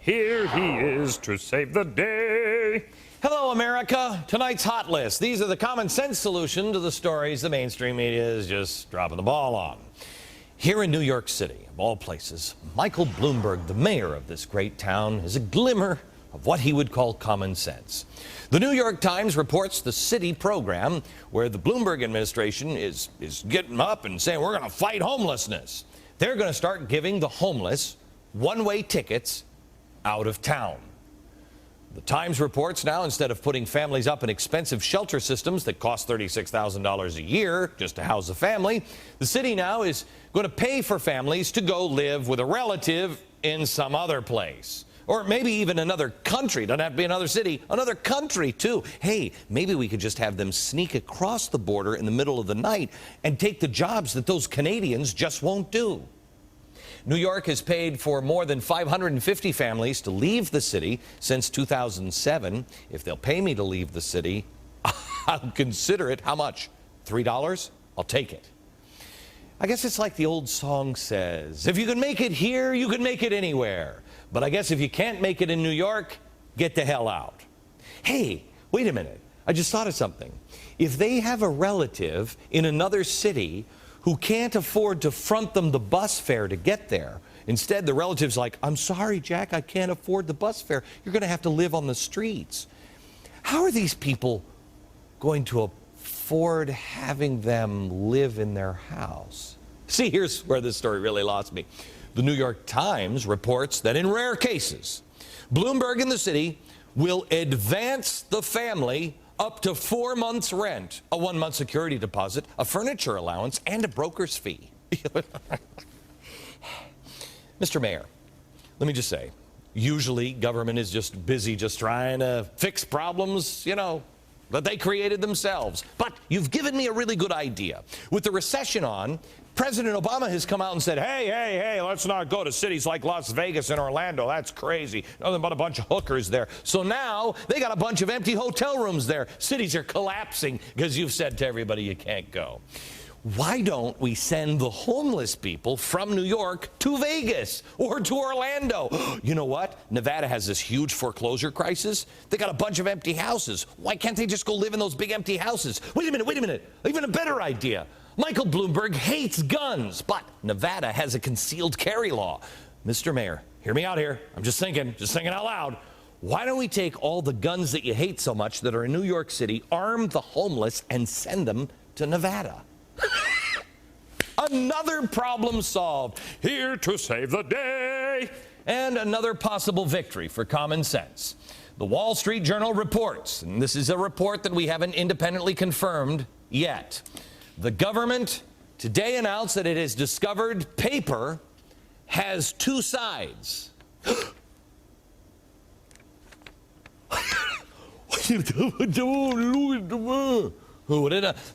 Here he is to save the day. Hello, America. Tonight's Hot List. These are the common sense solution to the stories the mainstream media is just dropping the ball on. Here in New York City, of all places, Michael Bloomberg, the mayor of this great town, is a glimmer of what he would call common sense. The New York Times reports the city program where the Bloomberg administration is getting up and saying, we're going to fight homelessness. They're going to start giving the homeless one-way tickets out of town. The Times reports now, instead of putting families up in expensive shelter systems that cost $36,000 a year just to house a family, the city now is going to pay for families to go live with a relative in some other place. Or maybe even another country. Doesn't have to be another city, another country too. Hey, maybe we could just have them sneak across the border in the middle of the night and take the jobs that those Canadians just won't do. New York has paid for more than 550 families to leave the city since 2007. If they'll pay me to leave the city, I'll consider it. How much? $3? I'll take it. I guess it's like the old song says, if you can make it here, you can make it anywhere. But I guess if you can't make it in New York, get the hell out. Hey, wait a minute. I just thought of something. If they have a relative in another city who can't afford to front them the bus fare to get there, instead the relative's like, I'm sorry, Jack, I can't afford the bus fare. You're going to have to live on the streets. How are these people going to afford having them live in their house? See, here's where this story really lost me. The New York Times reports that in rare cases, Bloomberg and the city will advance the family up to 4 months' rent, a 1-month security deposit, a furniture allowance, and a broker's fee. Mr. Mayor, let me just say, usually government is just busy just trying to fix problems, that they created themselves. But you've given me a really good idea. With the recession on, President Obama has come out and said, hey, let's not go to cities like Las Vegas and Orlando. That's crazy. Nothing but a bunch of hookers there. So now they got a bunch of empty hotel rooms there. Cities are collapsing because you've said to everybody you can't go. Why don't we send the homeless people from New York to Vegas or to Orlando? You know what? Nevada has this huge foreclosure crisis. They got a bunch of empty houses. Why can't they just go live in those big empty houses? Wait a minute. Even a better idea. Michael Bloomberg hates guns, but Nevada has a concealed carry law. Mr. Mayor, hear me out here. I'm just thinking out loud. Why don't we take all the guns that you hate so much that are in New York City, arm the homeless, and send them to Nevada? Another problem solved. Here to save the day. And another possible victory for common sense. The Wall Street Journal reports, and this is a report that we haven't independently confirmed yet. The government today announced that it has discovered paper has two sides. The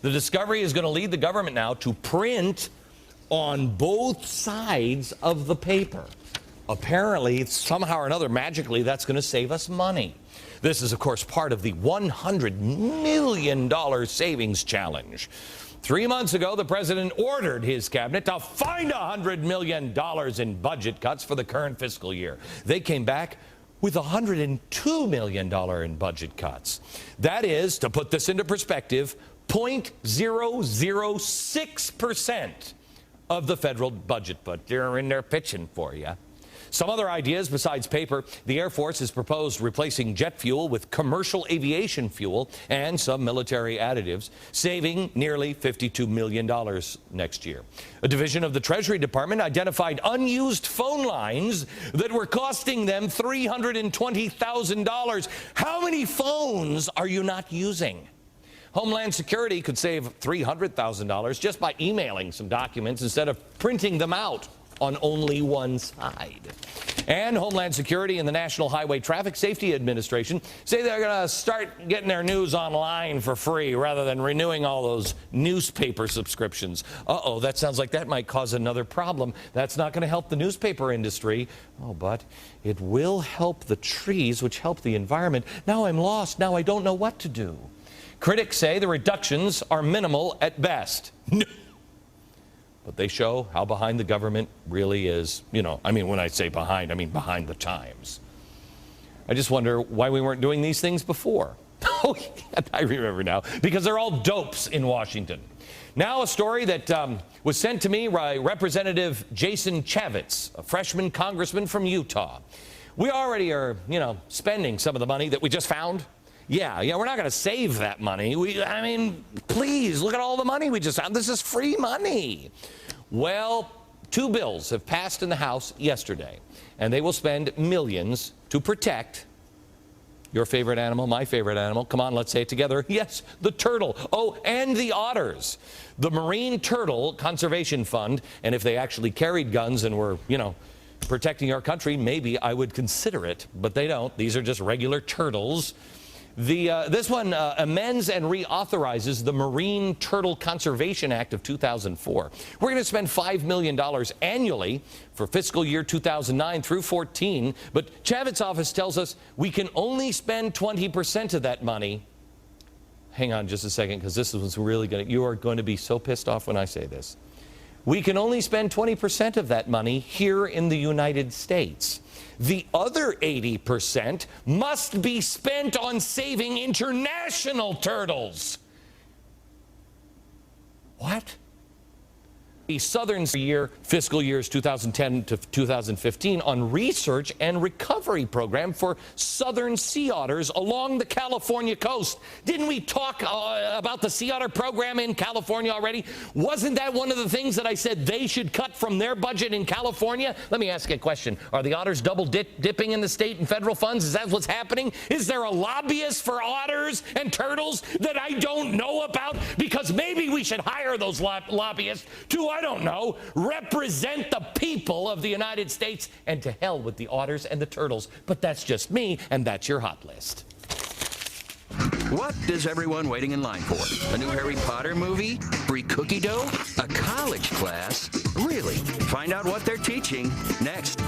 discovery is going to lead the government now to print on both sides of the paper. Apparently, somehow or another, magically, that's going to save us money. This is, of course, part of the $100 million savings challenge. 3 months ago, the president ordered his cabinet to find $100 million in budget cuts for the current fiscal year. They came back with $102 million in budget cuts. That is, to put this into perspective, 0.006% of the federal budget, but they're in there pitching for you. Some other ideas besides paper: the Air Force has proposed replacing jet fuel with commercial aviation fuel and some military additives, saving nearly $52 million next year. A division of the Treasury Department identified unused phone lines that were costing them $320,000. How many phones are you not using? Homeland Security could save $300,000 just by emailing some documents instead of printing them out on only one side. And Homeland Security and the National Highway Traffic Safety Administration say they're going to start getting their news online for free rather than renewing all those newspaper subscriptions. Uh-oh, that sounds like that might cause another problem. That's not going to help the newspaper industry. Oh, but it will help the trees, which help the environment. Now I'm lost. Now I don't know what to do. Critics say the reductions are minimal at best. But they show how behind the government really is. When I say behind, I mean behind the times. I just wonder why we weren't doing these things before. Oh, I remember now. Because they're all dopes in Washington. Now a story that was sent to me by Representative Jason Chavez, a freshman congressman from Utah. We already are, spending some of the money that we just found. Yeah, we're not going to save that money. Please, look at all the money we just found. This is free money. Well, 2 bills have passed in the House yesterday, and they will spend millions to protect your favorite animal, my favorite animal. Come on, let's say it together. Yes, the turtle. Oh, and the otters. The Marine Turtle Conservation Fund. And if they actually carried guns and were, protecting our country, maybe I would consider it. But they don't. These are just regular turtles. This one amends and reauthorizes the Marine Turtle Conservation Act of 2004. We're going to spend $5 million annually for fiscal year 2009 through 14, but Chavez's office tells us we can only spend 20% of that money. Hang on just a second, because this is really you are going to be so pissed off when I say this. We can only spend 20% of that money here in the United States. The other 80% must be spent on saving international turtles. What? The Southern fiscal years 2010 to 2015 on research and recovery program for southern sea otters along the California coast. Didn't we talk about the sea otter program in California already? Wasn't that one of the things that I said they should cut from their budget in California? Let me ask you a question. Are the otters double dipping in the state and federal funds? Is that what's happening? Is there a lobbyist for otters and turtles that I don't know about? Because maybe we should hire those lobbyists to, I don't know, represent the people of the United States, and to hell with the otters and the turtles. But that's just me, and that's your hot list. What is everyone waiting in line for? A new Harry Potter movie? Free cookie dough? A college class? Really? Find out what they're teaching next.